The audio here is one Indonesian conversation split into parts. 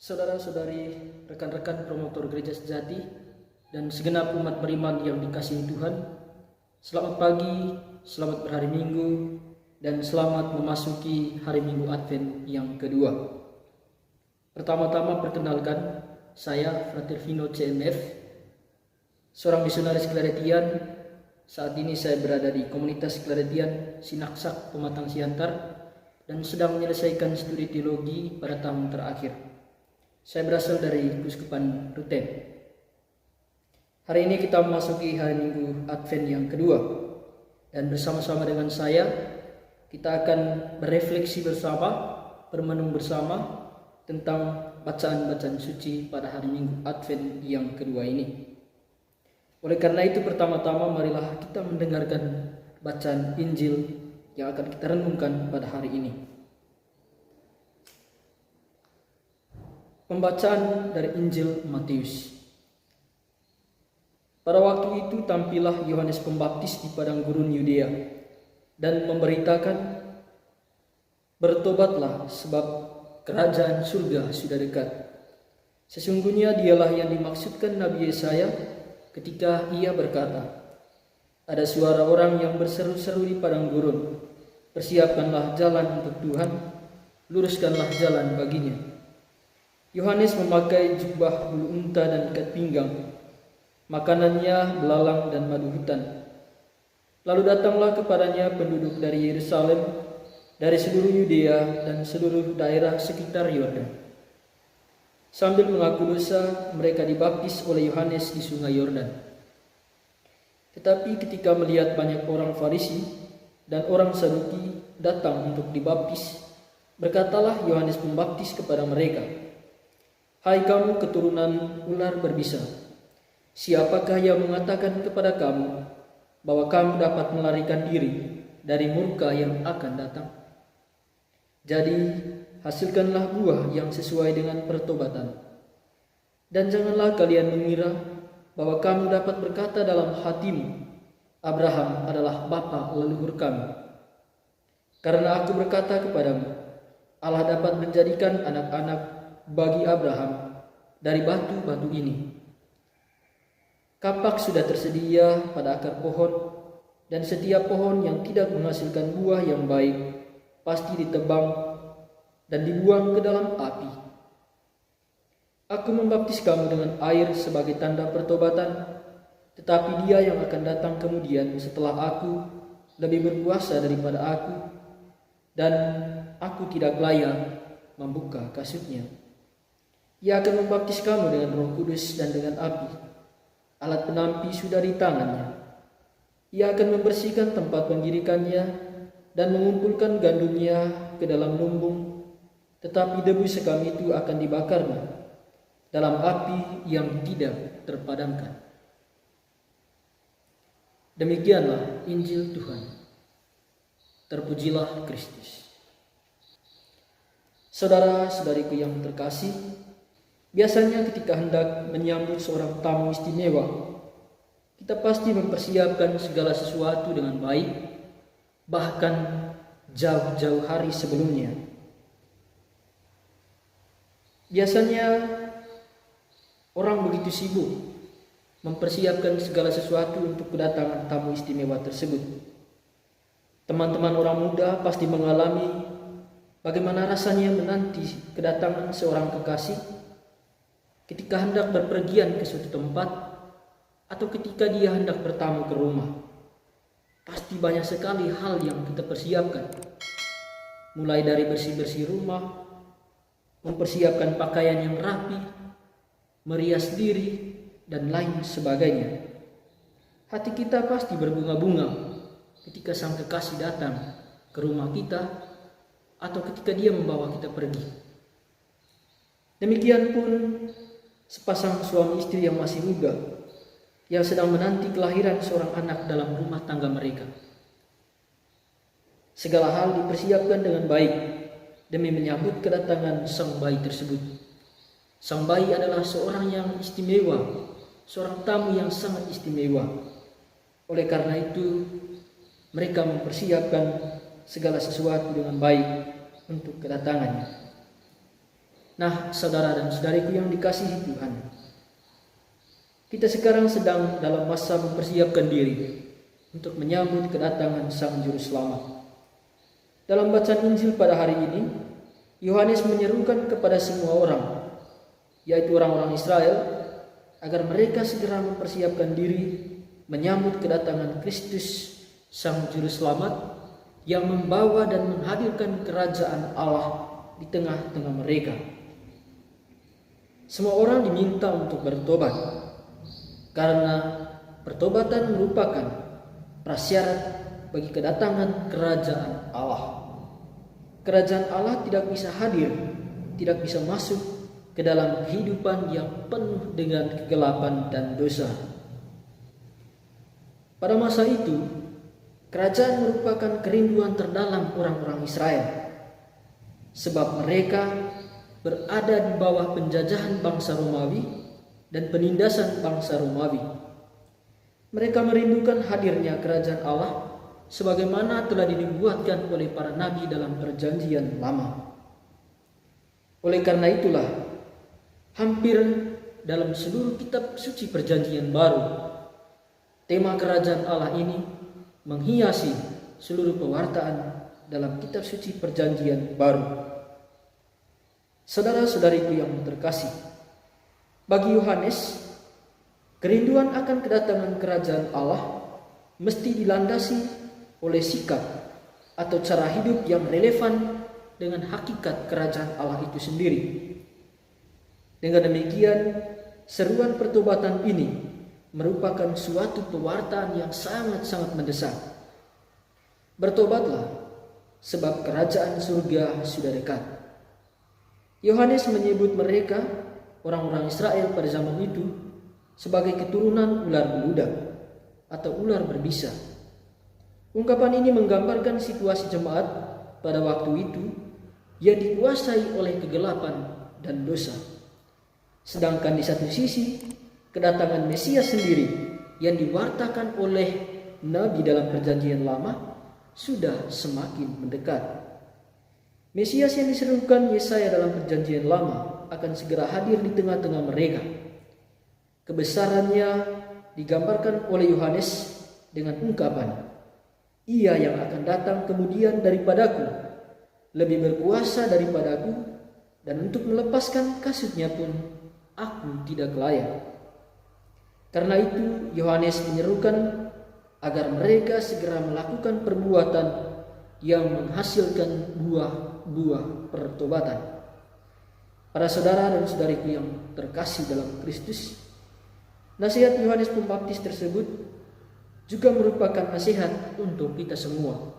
Saudara-saudari, rekan-rekan promotor Gereja Sejati, dan segenap umat beriman yang dikasihi Tuhan, selamat pagi, selamat berhari Minggu, dan selamat memasuki hari Minggu Advent yang kedua. Pertama-tama perkenalkan, saya Frater Vino CMF, seorang misionaris Claretian. Saat ini saya berada di komunitas Claretian Sinaksak Pematang Siantar dan sedang menyelesaikan studi teologi pada tahun terakhir. Saya berasal dari Keuskupan Ruteng. Hari ini kita memasuki hari Minggu Advent yang kedua, dan bersama-sama dengan saya kita akan berefleksi bersama, bermenung bersama tentang bacaan-bacaan suci pada hari Minggu Advent yang kedua ini. Oleh karena itu, pertama-tama marilah kita mendengarkan bacaan Injil yang akan kita renungkan pada hari ini. Pembacaan dari Injil Matius. Pada waktu itu tampillah Yohanes Pembaptis di padang gurun Yudea dan memberitakan, "Bertobatlah, sebab kerajaan surga sudah dekat." Sesungguhnya dialah yang dimaksudkan Nabi Yesaya ketika ia berkata, "Ada suara orang yang berseru-seru di padang gurun, persiapkanlah jalan untuk Tuhan, luruskanlah jalan baginya." Yohanes memakai jubah bulu unta dan ikat pinggang. Makanannya belalang dan madu hutan. Lalu datanglah kepadanya penduduk dari Yerusalem, dari seluruh Yudea dan seluruh daerah sekitar Yordan. Sambil mengaku dosa, mereka dibaptis oleh Yohanes di sungai Yordan. Tetapi ketika melihat banyak orang Farisi dan orang Saduki datang untuk dibaptis, berkatalah Yohanes Pembaptis kepada mereka, "Hai kamu keturunan ular berbisa, siapakah yang mengatakan kepada kamu bahwa kamu dapat melarikan diri dari murka yang akan datang? Jadi hasilkanlah buah yang sesuai dengan pertobatan. Dan janganlah kalian mengira bahwa kamu dapat berkata dalam hatimu, Abraham adalah bapa leluhur kami. Karena aku berkata kepadamu, Allah dapat menjadikan anak-anak bagi Abraham dari batu-batu ini. Kapak sudah tersedia pada akar pohon, dan setiap pohon yang tidak menghasilkan buah yang baik pasti ditebang dan dibuang ke dalam api. Aku membaptis kamu dengan air sebagai tanda pertobatan, tetapi Dia yang akan datang kemudian setelah aku lebih berkuasa daripada aku, dan aku tidak layak membuka kasutnya. Ia akan membaptis kamu dengan Roh Kudus dan dengan api. Alat penampi sudah di tangannya. Ia akan membersihkan tempat penggirikannya dan mengumpulkan gandumnya ke dalam lumbung, tetapi debu sekam itu akan dibakarnya dalam api yang tidak terpadamkan." Demikianlah Injil Tuhan. Terpujilah Kristus. Saudara-saudariku yang terkasih, biasanya ketika hendak menyambut seorang tamu istimewa, kita pasti mempersiapkan segala sesuatu dengan baik, bahkan jauh-jauh hari sebelumnya. Biasanya orang begitu sibuk mempersiapkan segala sesuatu untuk kedatangan tamu istimewa tersebut. Teman-teman orang muda pasti mengalami bagaimana rasanya menanti kedatangan seorang kekasih ketika hendak berpergian ke suatu tempat atau ketika dia hendak bertamu ke rumah. Pasti banyak sekali hal yang kita persiapkan, mulai dari bersih-bersih rumah, mempersiapkan pakaian yang rapi, merias diri, dan lain sebagainya. Hati kita pasti berbunga-bunga ketika sang kekasih datang ke rumah kita atau ketika dia membawa kita pergi. Demikian pun sepasang suami istri yang masih muda yang sedang menanti kelahiran seorang anak dalam rumah tangga mereka. Segala hal dipersiapkan dengan baik demi menyambut kedatangan sang bayi tersebut. Sang bayi adalah seorang yang istimewa, seorang tamu yang sangat istimewa. Oleh karena itu, mereka mempersiapkan segala sesuatu dengan baik untuk kedatangannya. Nah, saudara dan saudariku yang dikasihi Tuhan, kita sekarang sedang dalam masa mempersiapkan diri untuk menyambut kedatangan Sang Juru Selamat. Dalam bacaan Injil pada hari ini, Yohanes menyerukan kepada semua orang, yaitu orang-orang Israel, agar mereka segera mempersiapkan diri menyambut kedatangan Kristus, Sang Juru Selamat, yang membawa dan menghadirkan kerajaan Allah di tengah-tengah mereka. Semua orang diminta untuk bertobat, karena pertobatan merupakan prasyarat bagi kedatangan kerajaan Allah. Kerajaan Allah tidak bisa hadir, tidak bisa masuk ke dalam kehidupan yang penuh dengan kegelapan dan dosa. Pada masa itu, kerajaan merupakan kerinduan terdalam orang-orang Israel, sebab mereka berada di bawah penjajahan bangsa Romawi dan penindasan bangsa Romawi. Mereka merindukan hadirnya kerajaan Allah sebagaimana telah dinubuatkan oleh para nabi dalam Perjanjian Lama. Oleh karena itulah, hampir dalam seluruh kitab suci Perjanjian Baru, tema kerajaan Allah ini menghiasi seluruh pewartaan dalam kitab suci Perjanjian Baru. Saudara-saudariku yang terkasih, bagi Yohanes, kerinduan akan kedatangan kerajaan Allah mesti dilandasi oleh sikap atau cara hidup yang relevan dengan hakikat kerajaan Allah itu sendiri. Dengan demikian, seruan pertobatan ini merupakan suatu pewartaan yang sangat-sangat mendesak. Bertobatlah, sebab kerajaan surga sudah dekat. Yohanes menyebut mereka, orang-orang Israel pada zaman itu, sebagai keturunan ular beludak atau ular berbisa. Ungkapan ini menggambarkan situasi jemaat pada waktu itu yang dikuasai oleh kegelapan dan dosa. Sedangkan di satu sisi, kedatangan Mesias sendiri yang diwartakan oleh Nabi dalam Perjanjian Lama sudah semakin mendekat. Mesias yang diserukan Yesaya dalam Perjanjian Lama akan segera hadir di tengah-tengah mereka. Kebesarannya digambarkan oleh Yohanes dengan ungkapan, "Ia yang akan datang kemudian daripadaku, lebih berkuasa daripadaku, dan untuk melepaskan kasutnya pun aku tidak layak." Karena itu Yohanes menyerukan agar mereka segera melakukan perbuatan yang menghasilkan buah-buah pertobatan. Para saudara dan saudariku yang terkasih dalam Kristus, nasihat Yohanes Pembaptis tersebut juga merupakan nasihat untuk kita semua.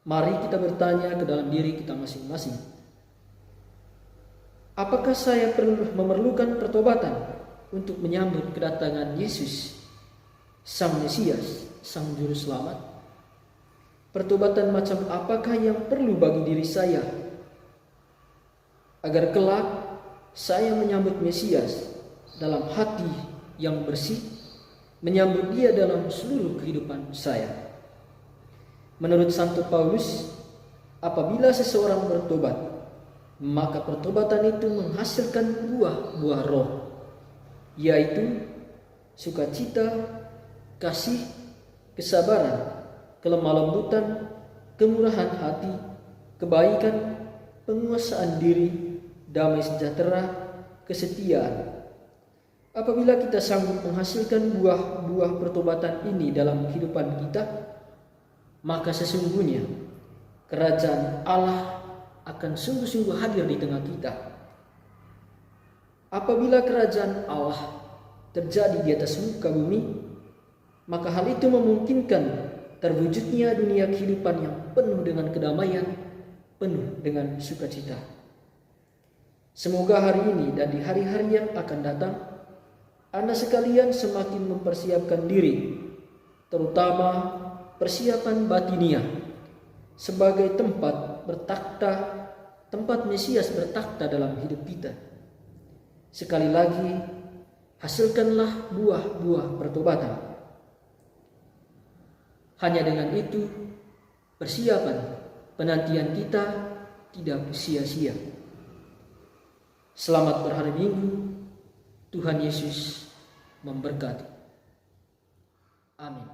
Mari kita bertanya ke dalam diri kita masing-masing. Apakah saya memerlukan pertobatan untuk menyambut kedatangan Yesus, Sang Mesias, Sang Juru Selamat? Pertobatan macam apakah yang perlu bagi diri saya agar kelak saya menyambut Mesias dalam hati yang bersih, menyambut Dia dalam seluruh kehidupan saya? Menurut Santo Paulus, apabila seseorang bertobat, maka pertobatan itu menghasilkan buah-buah roh, yaitu sukacita, kasih, kesabaran, kelemah lembutan, kemurahan hati, kebaikan, penguasaan diri, damai sejahtera, kesetiaan. Apabila kita sanggup menghasilkan buah-buah pertobatan ini dalam kehidupan kita, maka sesungguhnya kerajaan Allah akan sungguh-sungguh hadir di tengah kita. Apabila kerajaan Allah terjadi di atas muka bumi, maka hal itu memungkinkan terwujudnya dunia kehidupan yang penuh dengan kedamaian, penuh dengan sukacita. Semoga hari ini dan di hari-hari yang akan datang, Anda sekalian semakin mempersiapkan diri, terutama persiapan batiniah, sebagai tempat Mesias bertakhta dalam hidup kita. Sekali lagi, hasilkanlah buah-buah pertobatan. Hanya dengan itu, persiapan penantian kita tidak sia-sia. Selamat berhari Minggu. Tuhan Yesus memberkati. Amin.